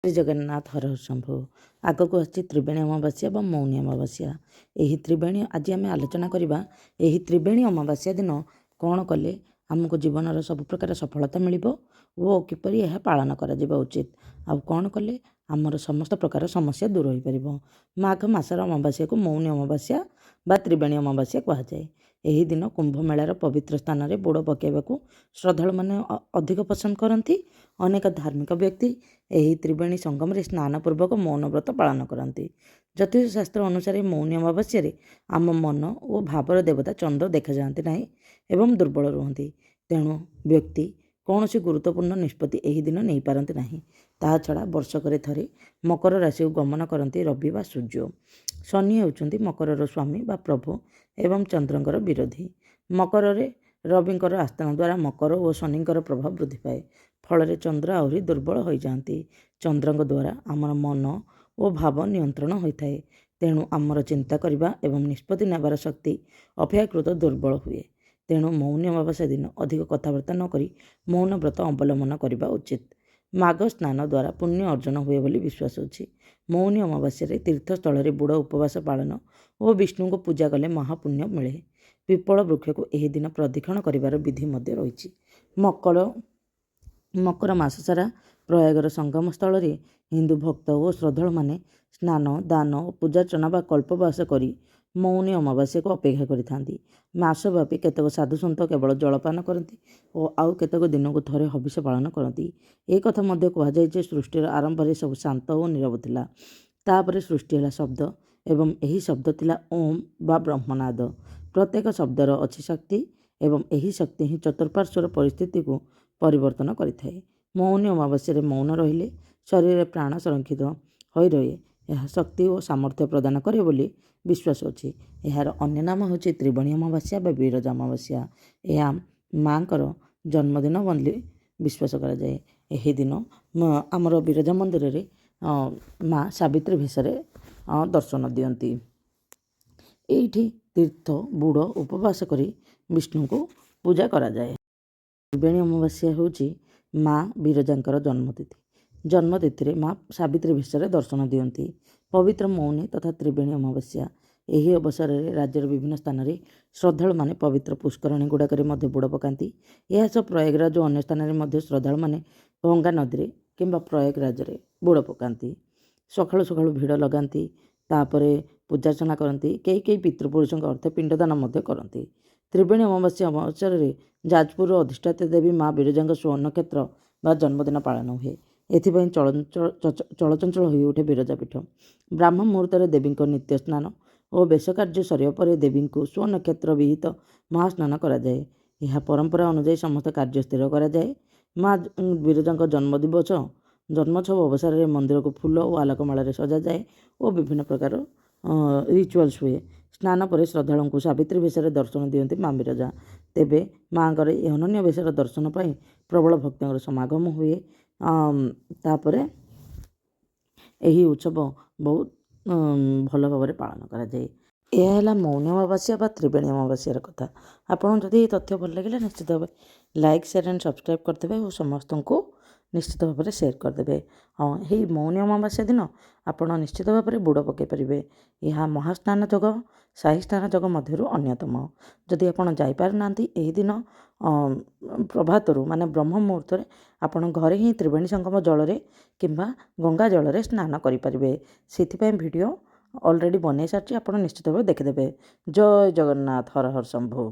ଶ୍ରୀ ଜଗନ୍ନାଥ ହର ହର ଶମ୍ଭୁ। ଆଗକୁ ଆସିଛି ତ୍ରିବେଣୀ ଅମାବାସ୍ୟା ବା ମୌନି ଅମାବାସ୍ୟା। ଏହି ତ୍ରିବେଣୀ ଆଜି ଆମେ ଆଲୋଚନା କରିବା। ଏହି ତ୍ରିବେଣୀ ଅମାବାସ୍ୟା ଦିନ କ'ଣ କଲେ ଆମକୁ ଜୀବନର ସବୁ ପ୍ରକାର ସଫଳତା ମିଳିବ ଓ କିପରି ଏହା ପାଳନ କରାଯିବା ଉଚିତ, ଆଉ କ'ଣ କଲେ ଆମର ସମସ୍ତ ପ୍ରକାର ସମସ୍ୟା ଦୂର ହୋଇପାରିବ। ମାଘ ମାସର ଅମାବାସ୍ୟାକୁ ମୌନି ଅମାବାସ୍ୟା ବା ତ୍ରିବେଣୀ ଅମାବାସ୍ୟା କୁହାଯାଏ। ଏହି ଦିନ କୁମ୍ଭମେଳାର ପବିତ୍ର ସ୍ଥାନରେ ବୁଡ଼ ପକାଇବାକୁ ଶ୍ରଦ୍ଧାଳୁମାନେ ଅଧିକ ପସନ୍ଦ କରନ୍ତି। ଅନେକ ଧାର୍ମିକ ବ୍ୟକ୍ତି ଏହି ତ୍ରିବେଣୀ ସଙ୍ଗମରେ ସ୍ନାନପୂର୍ବକ ମୌନ ବ୍ରତ ପାଳନ କରନ୍ତି। ଜ୍ୟୋତିଷ ଶାସ୍ତ୍ର ଅନୁସାରେ ମୌନି ଅମାବାସ୍ୟାରେ ଆମ ମନ ଓ ଭାବର ଦେବତା ଚନ୍ଦ୍ର ଦେଖାଯାଆନ୍ତି ନାହିଁ ଏବଂ ଦୁର୍ବଳ ରୁହନ୍ତି। ତେଣୁ ବ୍ୟକ୍ତି କୌଣସି ଗୁରୁତ୍ୱପୂର୍ଣ୍ଣ ନିଷ୍ପତ୍ତି ଏହି ଦିନ ନେଇପାରନ୍ତି ନାହିଁ। ତାହା ଛଡ଼ା ବର୍ଷକରେ ଥରେ ମକର ରାଶିକୁ ଗମନ କରନ୍ତି ରବି ବା ସୂର୍ଯ୍ୟ। ଶନି ହେଉଛନ୍ତି ମକରର ସ୍ୱାମୀ ବା ପ୍ରଭୁ ଏବଂ ଚନ୍ଦ୍ରଙ୍କର ବିରୋଧୀ। ମକରରେ ରବିଙ୍କର ଆସ୍ଥାନ ଦ୍ୱାରା ମକର ଓ ଶନିଙ୍କର ପ୍ରଭାବ ବୃଦ୍ଧି ପାଏ। ଫଳରେ ଚନ୍ଦ୍ର ଆହୁରି ଦୁର୍ବଳ ହୋଇଯାଆନ୍ତି। ଚନ୍ଦ୍ରଙ୍କ ଦ୍ୱାରା ଆମର ମନ ଓ ଭାବ ନିୟନ୍ତ୍ରଣ ହୋଇଥାଏ। ତେଣୁ ଆମର ଚିନ୍ତା କରିବା ଏବଂ ନିଷ୍ପତ୍ତି ନେବାର ଶକ୍ତି ଅପେକ୍ଷାକୃତ ଦୁର୍ବଳ ହୁଏ। ତେଣୁ ମୌନି ଅମାବାସ୍ୟା ଦିନ ଅଧିକ କଥାବାର୍ତ୍ତା ନ କରି ମୌନ ବ୍ରତ ଅବଲମ୍ବନ କରିବା ଉଚିତ। ମାଘ ସ୍ନାନ ଦ୍ୱାରା ପୁଣ୍ୟ ଅର୍ଜନ ହୁଏ ବୋଲି ବିଶ୍ୱାସ ଅଛି। ମୌନି ଅମାବାସ୍ୟାରେ ତୀର୍ଥସ୍ଥଳରେ ବୁଡ଼ ଉପବାସ ପାଳନ ଓ ବିଷ୍ଣୁଙ୍କୁ ପୂଜା କଲେ ମହାପୁଣ୍ୟ ମିଳେ। ପିପଳ ବୃକ୍ଷକୁ ଏହି ଦିନ ପ୍ରଦକ୍ଷିଣ କରିବାର ବିଧି ମଧ୍ୟ ରହିଛି। ମକର ମାସ ସାରା ପ୍ରୟାଗର ସଙ୍ଗମ ସ୍ଥଳରେ ହିନ୍ଦୁ ଭକ୍ତ ଓ ଶ୍ରଦ୍ଧାଳୁମାନେ ସ୍ନାନ, ଦାନ ଓ ପୂଜାର୍ଚ୍ଚନା ବା କଳ୍ପବାସ କରି ମୌନି ଅମାବାସ୍ୟାକୁ ଅପେକ୍ଷା କରିଥାନ୍ତି। ମାସବ୍ୟାପୀ କେତେକ ସାଧୁସନ୍ଥ କେବଳ ଜଳପାନ କରନ୍ତି ଓ ଆଉ କେତେକ ଦିନକୁ ଥରେ ହବିଷ ପାଳନ କରନ୍ତି। ଏ କଥା ମଧ୍ୟ କୁହାଯାଏ ଯେ ସୃଷ୍ଟିର ଆରମ୍ଭରେ ସବୁ ଶାନ୍ତ ଓ ନୀରବ ଥିଲା। ତାପରେ ସୃଷ୍ଟି ହେଲା ଶବ୍ଦ ଏବଂ ଏହି ଶବ୍ଦ ଥିଲା ଓମ୍ ବା ବ୍ରହ୍ମନାଦ। ପ୍ରତ୍ୟେକ ଶବ୍ଦର ଅଛି ଶକ୍ତି ଏବଂ ଏହି ଶକ୍ତି ହିଁ ଚତୁଃପାର୍ଶ୍ୱର ପରିସ୍ଥିତିକୁ ପରିବର୍ତ୍ତନ କରିଥାଏ। ମୌନି ଅମାବାସ୍ୟାରେ ମୌନ ରହିଲେ ଶରୀରରେ ପ୍ରାଣ ସଂରକ୍ଷିତ ହୋଇ ରହେ। ଏହା ଶକ୍ତି ଓ ସାମର୍ଥ୍ୟ ପ୍ରଦାନ କରେ ବୋଲି ବିଶ୍ୱାସ ଅଛି। ଏହାର ଅନ୍ୟ ନାମ ହେଉଛି ତ୍ରିବେଣୀ ଅମାବାସ୍ୟା ବା ବିରଜା ଅମାବାସ୍ୟା। ଏହା ମାଙ୍କର ଜନ୍ମଦିନ ବୋଲି ବିଶ୍ୱାସ କରାଯାଏ। ଏହି ଦିନ ଆମର ବିରଜା ମନ୍ଦିରରେ ମା ସାବିତ୍ରୀ ବେଶରେ ଦର୍ଶନ ଦିଅନ୍ତି। ଏଇଠି ତୀର୍ଥ ବୁଡ଼ ଉପବାସ କରି ବିଷ୍ଣୁଙ୍କୁ ପୂଜା କରାଯାଏ। ତ୍ରିବେଣୀ ଅମାବାସ୍ୟା ହେଉଛି ମା ବିରଜାଙ୍କର ଜନ୍ମତିଥି। ଜନ୍ମତିଥିରେ ମା ସାବିତ୍ରୀ ବେଶରେ ଦର୍ଶନ ଦିଅନ୍ତି। ପବିତ୍ର ମୌନି ତଥା ତ୍ରିବେଣୀ ଅମାବାସ୍ୟା। ଏହି ଅବସରରେ ରାଜ୍ୟର ବିଭିନ୍ନ ସ୍ଥାନରେ ଶ୍ରଦ୍ଧାଳୁମାନେ ପବିତ୍ର ପୁଷ୍କରଣୀ ଗୁଡ଼ାକରେ ମଧ୍ୟ ବୁଡ଼ ପକାନ୍ତି। ଏହା ସହ ପ୍ରୟାଗରାଜ ଓ ଅନ୍ୟ ସ୍ଥାନରେ ମଧ୍ୟ ଶ୍ରଦ୍ଧାଳୁମାନେ ଗଙ୍ଗା ନଦୀରେ କିମ୍ବା ପ୍ରୟାଗରାଜରେ ବୁଡ଼ ପକାନ୍ତି। ସକାଳୁ ସକାଳୁ ଭିଡ଼ ଲଗାନ୍ତି। ତାପରେ ପୂଜାର୍ଚ୍ଚନା କରନ୍ତି। କେହି ପିତୃପୁରୁଷଙ୍କ ଅର୍ଥ ପିଣ୍ଡଦାନ ମଧ୍ୟ କରନ୍ତି। ତ୍ରିବେଣୀ ଅମାବାସ୍ୟା ଅବସରରେ ଯାଜପୁରର ଅଧିଷ୍ଠାତ୍ରୀ ଦେବୀ ମା ବିରଜାଙ୍କ ସୁବର୍ଣ୍ଣକ୍ଷେତ୍ର ବା ଜନ୍ମଦିନ ପାଳନ ହୁଏ। ଏଥିପାଇଁ ଚଳଚଞ୍ଚଳ ହୋଇ ଉଠେ ବିରଜା ପୀଠ। ବ୍ରାହ୍ମ ମୁହୂର୍ତ୍ତରେ ଦେବୀଙ୍କ ନିତ୍ୟ ସ୍ନାନ ଓ ବେଶ କାର୍ଯ୍ୟ ସରିବା ପରେ ଦେବୀଙ୍କୁ ସୁବର୍ଣ୍ଣକ୍ଷେତ୍ର ବିହିତ ମହାସ୍ନାନ କରାଯାଏ। ଏହା ପରମ୍ପରା ଅନୁଯାୟୀ ସମସ୍ତ କାର୍ଯ୍ୟ ସ୍ଥିର କରାଯାଏ। ମା ବିରଜାଙ୍କ ଜନ୍ମୋତ୍ସବ ଅବସରରେ ମନ୍ଦିରକୁ ଫୁଲ ଓ ଆଲୋକମାଳାରେ ସଜାଯାଏ ଓ ବିଭିନ୍ନ ପ୍ରକାର ରିଚୁଆଲ୍ସ ହୁଏ। ସ୍ନାନ ପରେ ଶ୍ରଦ୍ଧାଳୁଙ୍କୁ ସାବିତ୍ରୀ ବେଶରେ ଦର୍ଶନ ଦିଅନ୍ତି ମା ବିରଜା। ତେବେ ମାଙ୍କର ଏହି ଅନନ୍ୟ ବେଶର ଦର୍ଶନ ପାଇଁ ପ୍ରବଳ ଭକ୍ତଙ୍କର ସମାଗମ ହୁଏ। ତାପରେ ଏହି ଉତ୍ସବ ବହୁତ ଭଲ ଭାବରେ ପାଳନ କରାଯାଏ। ଏହା ହେଲା ମୌନି ଅମାବାସ୍ୟା ବା ତ୍ରିବେଣୀ ଅମାବାସ୍ୟାର କଥା। ଆପଣଙ୍କୁ ଯଦି ଏହି ତଥ୍ୟ ଭଲ ଲାଗିଲା ନିଶ୍ଚିତ ଭାବେ ଲାଇକ୍, ସେୟାର ଆଣ୍ଡ ସବସ୍କ୍ରାଇବ୍ କରିଦେବେ ଓ ସମସ୍ତଙ୍କୁ ନିଶ୍ଚିତ ଭାବରେ ସେୟାର କରିଦେବେ। ଏହି ମୌନି ଅମାବାସ୍ୟା ଦିନ ଆପଣ ନିଶ୍ଚିତ ଭାବରେ ବୁଡ଼ ପକାଇ ପାରିବେ। ଏହା ମହାସ୍ନାନ ଯୋଗ, ସାହି ସ୍ନାନ ଯୋଗ ମଧ୍ୟରୁ ଅନ୍ୟତମ। ଯଦି ଆପଣ ଯାଇପାରୁନାହାନ୍ତି ଏହି ଦିନ ପ୍ରଭାତରୁ ମାନେ ବ୍ରହ୍ମ ମୁହୂର୍ତ୍ତରେ ଆପଣ ଘରେ ହିଁ ତ୍ରିବେଣୀ ସଙ୍ଗମ ଜଳରେ କିମ୍ବା ଗଙ୍ଗା ଜଳରେ ସ୍ନାନ କରିପାରିବେ। ସେଥିପାଇଁ ଭିଡ଼ିଓ ଅଲରେଡ଼ି ବନେଇ ସାରିଛି, ଆପଣ ନିଶ୍ଚିତ ଭାବେ ଦେଖିଦେବେ। ଜୟ ଜଗନ୍ନାଥ, ହର ହର ଶମ୍ଭୁ।